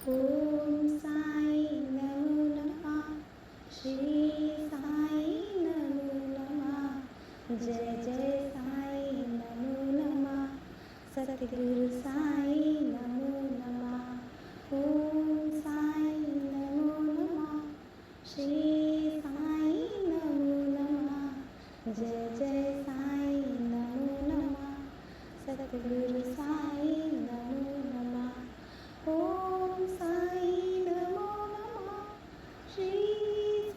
ओम साई नमो नमः। श्री साई नमो नमः। जय जय साई नमो नमः। सतगुरु साई नमो नमः। ओम साई नमो नमः। श्री साई नमो नमः। जय जय साई नमो नमः। सतगुरु साई नमो नमः। ओम साई नमो नमः। श्री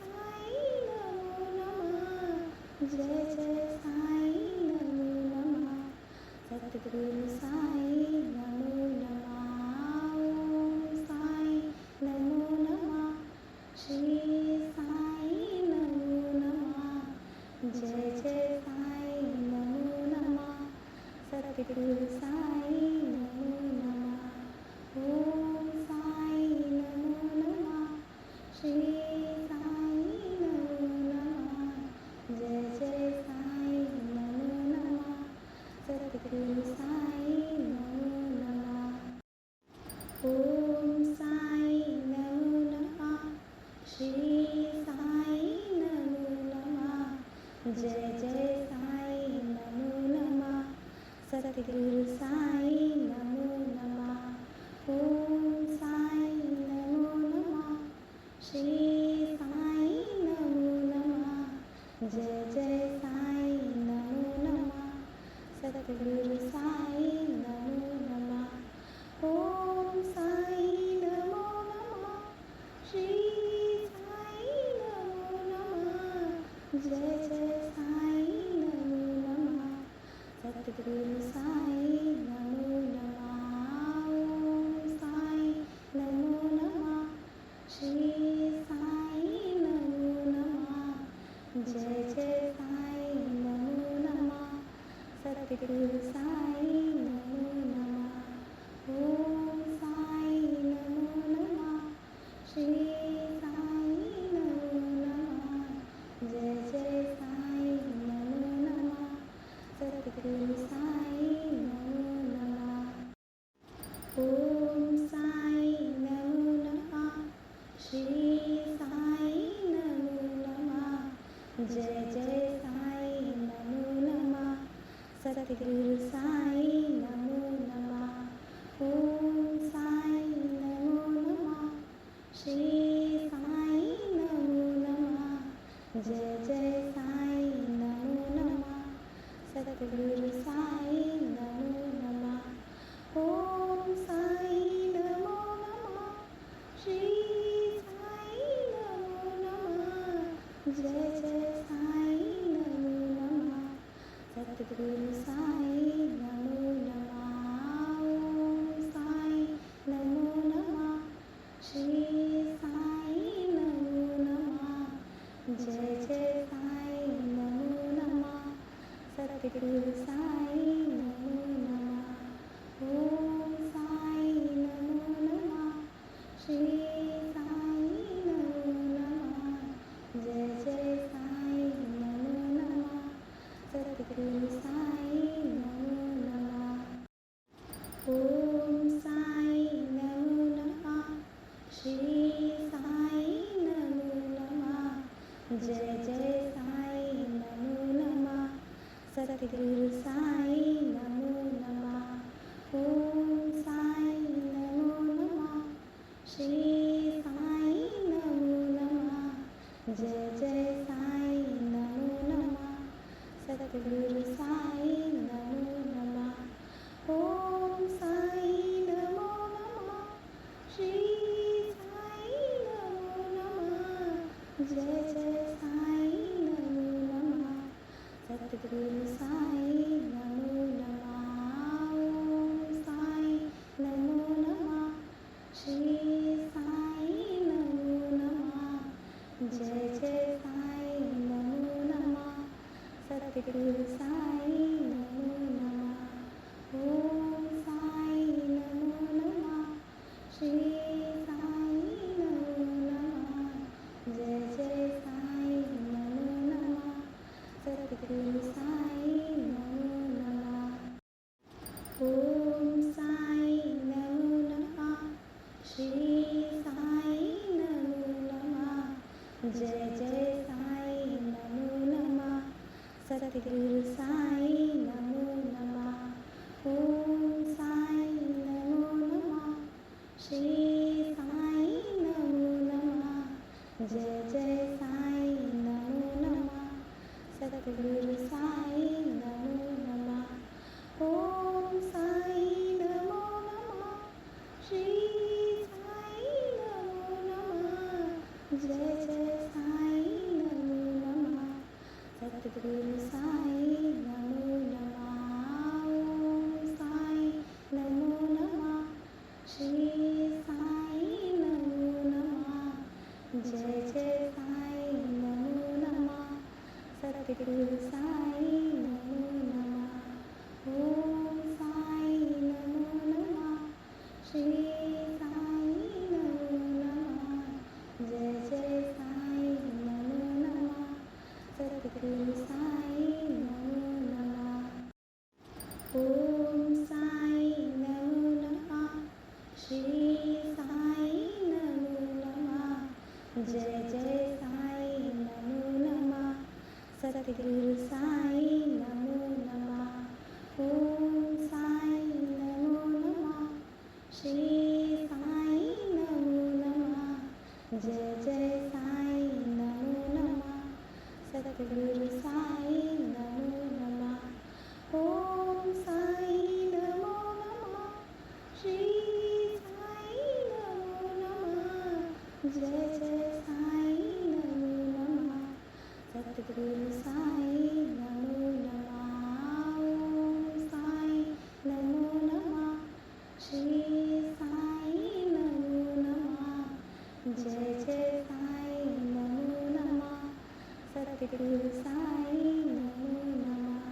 साई नमो नमः। जय जय साई नमो नमः। सतगुरु साई नमो नमः। ओम साई नमो नमः। श्री साई नमो नमः। जय जय साई नमो नमः। सतगुरु साई नमो नमः। ओम साई नमो नमः। श्री साई नमो नमः। जय जय साई नमो नमः। सतगुरु साई नमो नमः। ओम साई नमो नमः। श्री साई नमो नमः। जय जय साई नमो नमः। सतगुरु साई नमो नमः। ओम साई नमो नमः। श्री साई नमो नमः। जय जय साई नमो नमः। सतगुरु साई नमो नमः। ओम साई नमो नमः। श्री साई नमो नमः। जय जय साई नमो नमः। सतगुरु साई नमो नमः। ओम साई नमो नमः। श्री साई नमो नमः। जय जय साई नमो नमः। सतगुरु साई नमो नमः। ओम साई नमो नमः। श्री साई नमो नमः। जय जय साई नमो नमः। सतगुरु साई नमो नमः। ओम साई नमो नमः। श्री साई नमो नमः। जय जय साई नमो नमः। सतगुरु साई नमो नमः। ओम साई नमो नमः। श्री साई नमो नमः। जय जय साई नमो नमः। सतगुरु साई नमो नमः। ओम साई नमो नमः। श्री साई नमो नमः। जय जय साई नमो नमः। सतगुरु साई नमो नमः। ओम साई नमो नमः। श्री साई नमो नमः। जय जय साई नमो नमः। सतगुरु साई नमो नमः। ओम साई नमो नमः। श्री साई नमो नमः। जय जय साई नमो नमः। सतगुरु साई नमो नमः। ओम साई नमो नमः। श्री साई नमो नमः। जय जय साई नमो नमः। सतगुरु साई नमो नमः। ओम साई नमो नमः। श्री साई नमो नमः। जय जय साई नमो नमः। सतगुरु साई नमो नमः। ओम साई नमो नमः। श्री साई नमो नमः। जय जय साई नमो नमः। सतगुरु साई नमो नमः। ओम साई नमो नमः। श्री साई नमो नमः। जय जय साई नमो नमः। सतगुरु साई नमो नमः। ओम साई नमो नमः। श्री साई नमो नमः। जय जय साई नमो नमः। सतगुरु साई नमो नमः। ओम साई नमो नमः। श्री श्री साई नमो नमः। जय जय साई नमो नमः। सद्गुरु साई नमो नमः। ओम साई नमो नमः। श्री साई नमो नमः। जय जय साई नमो नमः। सद्गुरु साई नमो नमः। ओम साई नमो नमः। श्री साई नमो नमः। जय जय साई नमो नमः। सद्गुरु साई नमो नमः। ओम साई नमो नमः। श्री साई नमो नमः। जय जय साई नमो नमः। सद्गुरु साई नमो नमः। ओम साई नमो नमः। श्री साई नमो नमः। जय जय साई नमो नमः। सद्गुरु साई नमो नमः। ओम साई नमो नमः। श्री साई नमो नमः। जय जय साई नमो नमः। सद्गुरु साई नमो नमः। ओम साई नमो नमः। श्री साई नमो नमः। जय जय साई नमो नमः। सद्गुरु साई नमो नमः। ओम साई नमो नमः। श्री साई नमो नमः। जय जय साई नमो नमः। सद्गुरु साई नमो नमः।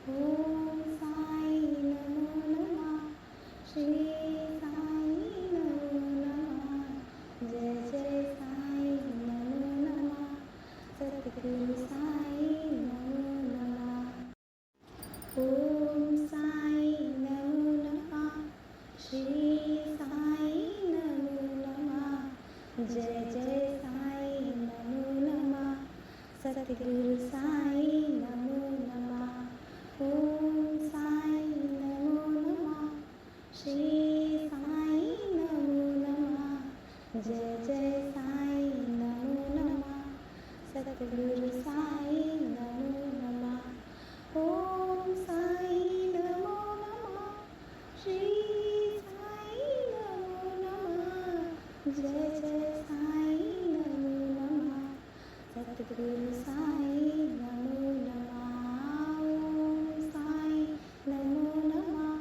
ओम साई नमो नमः। श्री साई नमो नमः। जय जय साई नमो नमः। सद्गुरु साई नमो नमः। ओम साई नमो नमः। श्री साई नमो नमः। जय जय साई नमो नमः। सद्गुरु साई नमो नमः। ओम साई नमो नमः। श्री साई नमो नमः। जय जय साई नमो नमः। सद्गुरु साई नमो नमः। ओम साई नमो नमः। श्री साई नमो नमः। जय जय साई नमो नमः। सद्गुरु साई नमो नमः। ओम साई नमो नमः।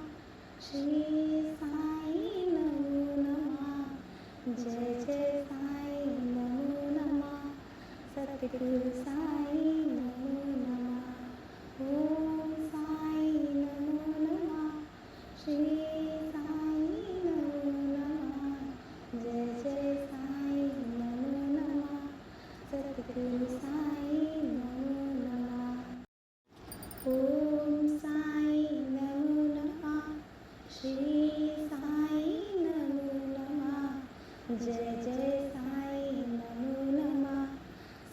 श्री साई नमो नमः। जय जय साई नमो नमः। सद्गुरु साई नमो नमः। ओम साई नमो नमः। श्री साई नमो नमः। जय जय साई नमो नमः। सद्गुरु साई नमो नमः। ओम साई नमो नमः। श्री साई नमो नमः। जय जय साई नमो नमः।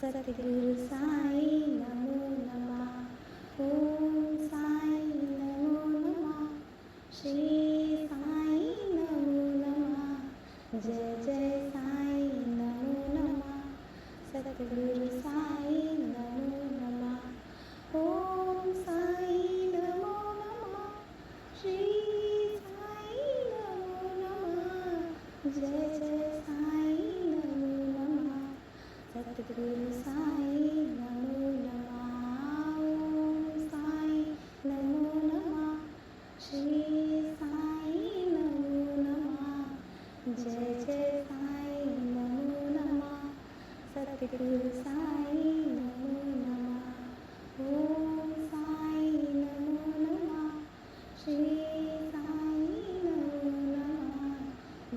सद्गुरु साई नमो नमः। ओम साई नमो नमः। श्री साई नमो नमः। जय जय साई नमो नमः। सद्गुरु साई नमो नमः। ओम साई नमो नमः। श्री साई नमो नमः। जय जय साई नमो नमः। सद्गुरु साई नमो नमः। ओम साई नमो नमः। श्री साई नमो नमः। जय जय साई नमो नमः। सद्गुरु साई नमो नमः। ओम साई नमो नमः। श्री साई नमो नमः।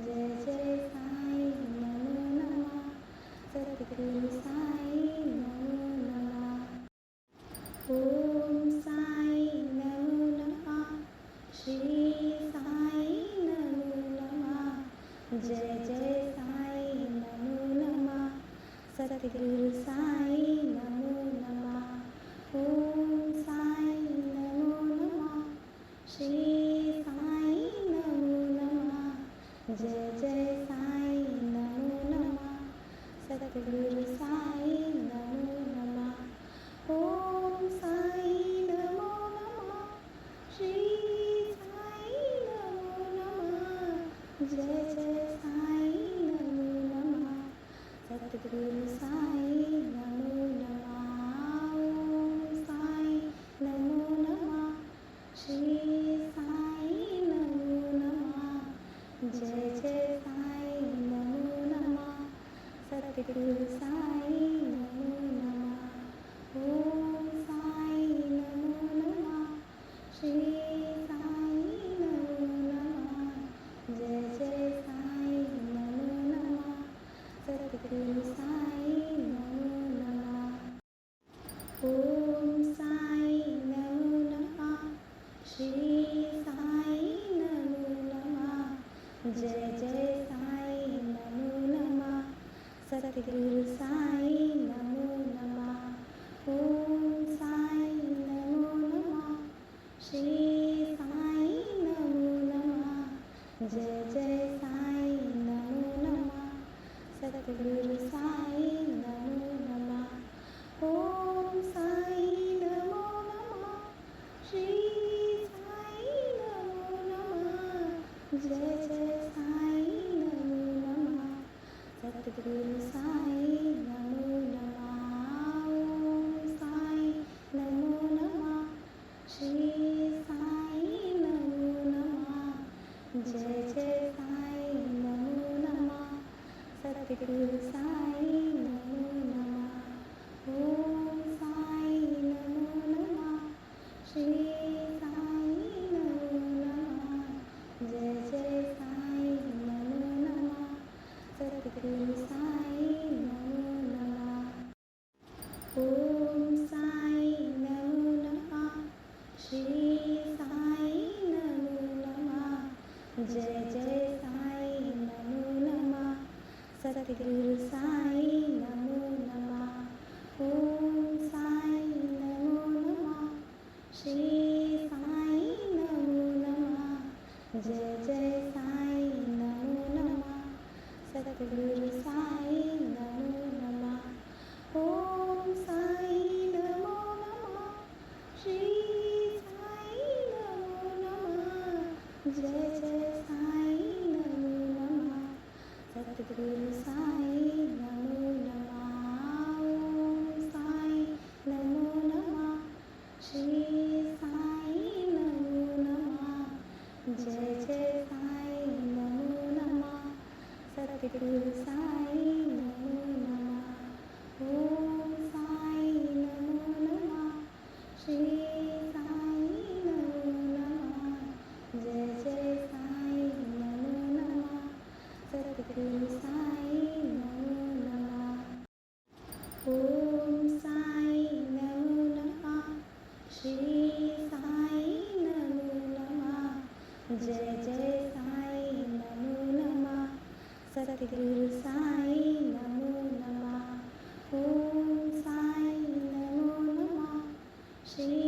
जय जय साई नमो नमः। सद्गुरु साई नमो नमः। ओम साई नमो नमः। श्री साई नमो नमः। जय जय साई नमो नमः। सद्गुरु साई नमो नमः। ओम साई नमो नमः। श्री साई नमो नमः। जय जय साई नमो नमः सतगुरु साई नमो नमः ओम साई नमो नमः श्री साई नमो नमः जय जय साई नमो नमः सतगुरु साई नमो नमः ओम साई नमो नमः श्री साई नमो नमः जय जय साई नमो नमः सतगुरु साई नमो नमः ओम साई नमो नमः श्री साई नमो नमः जय जय साई नमो नमः सतगुरु साई नमो नमः ओम साई नमो नमः श्री साई नमो नमः जय जय साई नमो नमः सतगुरु साई नमो नमः ओम साई नमो नमः श्री साई नमो नमः जय जय साई नमो नमः सतगुरु साई नमो नमः ओम साई नमो नमः श्री साई नमो नमः जय जय साई नमो नमः सतगुरु साई नमो नमः ओम साई नमो नमः श्री साई नमो नमः जय जय साई नमो नमः सतगुरु साई नमो नमः ओम साई नमो नमः श्री साई नमो नमः जय जय साई नमो नमः सतगुरु साई नमो नमः ओम साई नमो नमः श्री साई नमो नमः जय जय साई नमो नमः सतगुरु साई नमो नमः ओम साई नमो नमः श्री साई नमो नमः जय जय साई नमो नमः सतगुरु साई नमो नमः ओम साई नमो नमः श्री साई नमो नमः जय जय साई नमो नमः सतगुरु साई नमो नमः ओम साई नमो नमः श्री साई नमो नमः जय जय साई नमो नमः सतगुरु साई नमो नमः ओम साई नमो नमः श्री साई नमो नमः जय जय साई नमो नमः सतगुरु साई नमो नमः ओम साई नमो नमः श्री साई नमो नमः जय जय साई नमो नमः सतगुरु साई नमो नमः ओम साई नमो नमः श्री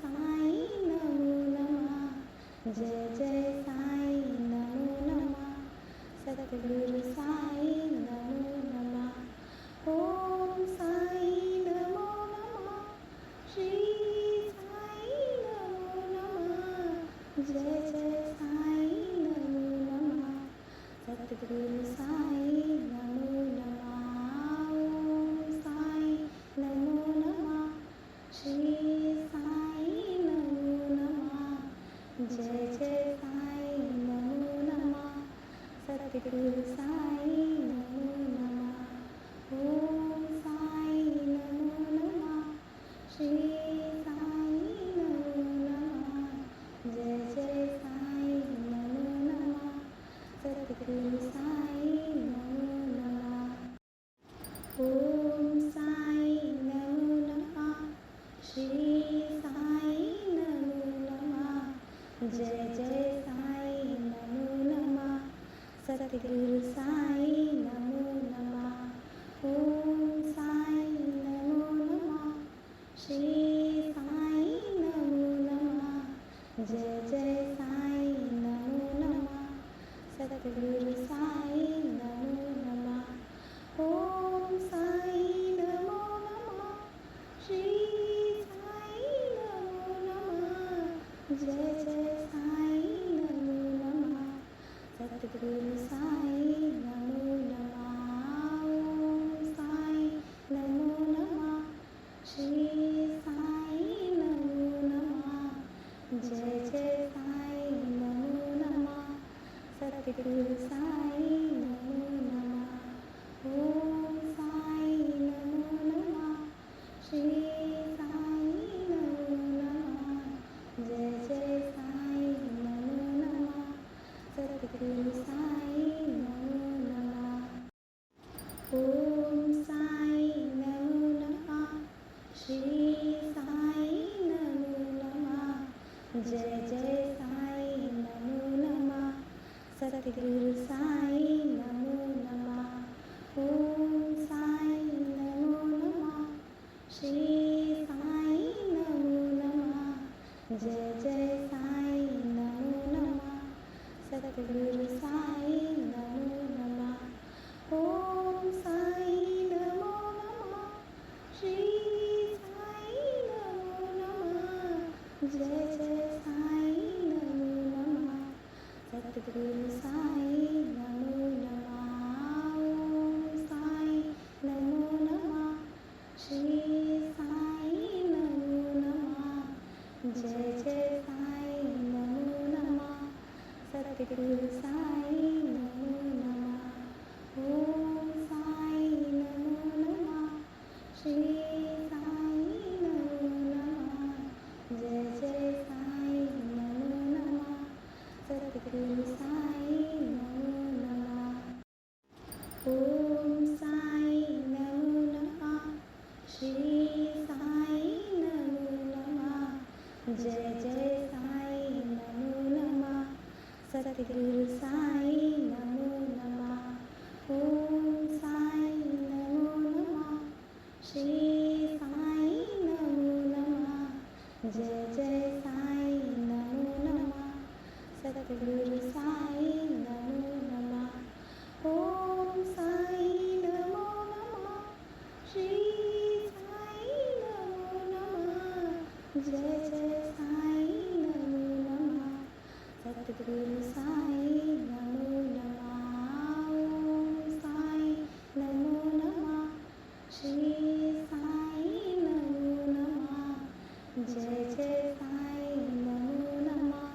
साई नमो नमः जय जय साई नमो नमः सतगुरु साई नमो नमः ओम साई नमो नमः श्री साई नमो नमः जय जय साई नमो नमः सतगुरु साई नमो नमः ओम साई नमो नमः श्री साई नमो नमः जय जय साई नमो नमः सतगुरु साई नमो नमः ओम साई नमो नमः श्री साई नमो नमः जय जय साई नमो नमः सतगुरु साई नमो नमः ओम साई नमो नमः श्री साई नमो नमः जय जय साई नमो नमः सतगुरु साई नमो नमः ओम साई नमो नमः श्री साई नमो नमः जय जय साई नमो नमः सतगुरु सद्गुरु साई नमो नमः। ओम साई नमो नमः। श्री साई नमो नमः। जय जय साई नमो नमः। सद्गुरु साई नमो नमः। ओम साई नमो नमः। श्री साई नमो नमः। जय जय साई नमो नमः। सद्गुरु साई नमो नमः। ओम साई नमो नमः। श्री साई नमो नमः। जय जय साई नमो नमः। सद्गुरु साई नमो नमः। ओम साई नमो नमः। श्री साई नमो नमः। जय जय साई नमो नमः। सद्गुरु साई नमो नमः। ओम साई नमो नमः। श्री साई नमो नमः। जय जय साई नमो नमः। सद्गुरु साई नमो नमः। ओम साई नमो नमः। श्री साई नमो नमः। जय जय साई नमो नमः। सद्गुरु साई नमो नमः। ओम साई नमो नमः। श्री साई नमो नमः। जय जय साई नमो नमः। सद्गुरु साई नमो नमः। ओम साई नमो नमः। श्री साई नमो नमः। जय जय साई नमो नमः। सद्गुरु साई नमो नमः। ओम साई नमो नमः। श्री साई नमो नमः। जय जय साई नमो नमः। सद्गुरु साई नमो नमः। ओम साई नमो नमः। श्री साई नमो नमः। जय जय साई नमो नमः। सद्गुरु साई नमो नमः। ओम साई नमो नमः। श्री साई नमो नमः। जय जय साई नमो नमः। सद्गुरु साई नमो नमः। ओम साई नमो नमः। श्री साई नमो नमः। जय जय साई नमो नमः।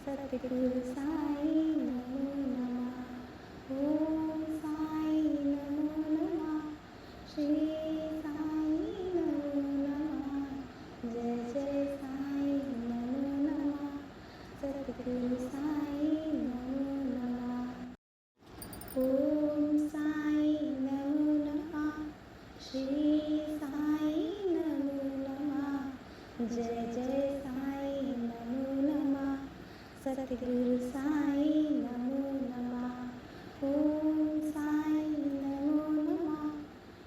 सद्गुरु साई नमो नमः। ओम साई नमो नमः। श्री साई नमो नमः। जय जय साई नमो नमः। सद्गुरु साई नमो नमः। ओम साई नमो नमः। श्री साई नमो नमः। जय जय साई नमो नमः। सद्गुरु साई नमो नमः। ओम साई नमो नमः।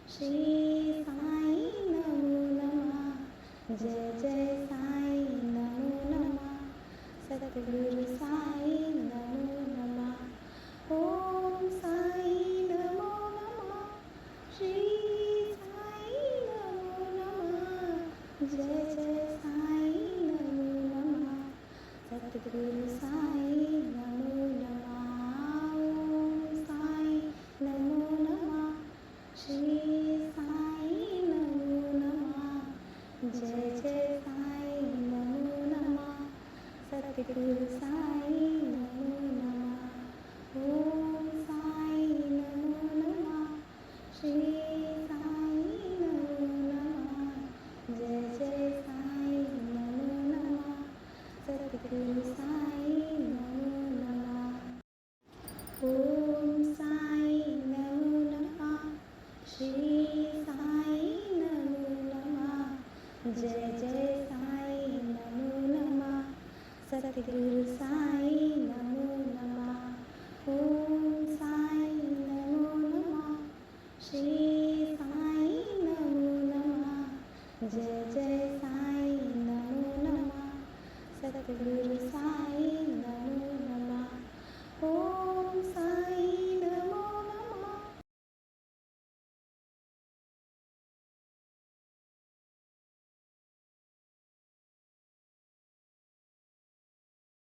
श्री साई नमो नमः। जय जय साई नमो नमः। सद्गुरु साई नमो नमः। ओम साई नमो नमः। श्री साई नमो नमः। जय जय साई नमो नमः। सद्गुरु साई नमो नमः। ओम साई नमो नमः। श्री साई नमो नमः। जय जय साई नमो नमः। सद्गुरु साई नमो नमः। ओम साई नमो नमः। श्री साई नमो नमः। जय जय साई नमो नमः। सद्गुरु साई नमो नमः। ओम साई नमो नमः। श्री साई नमो नमः। जय जय साई नमो नमः। सद्गुरु साई नमो नमः। ओम साई नमो नमः। श्री साई नमो नमः। जय जय साई नमो नमः। सद्गुरु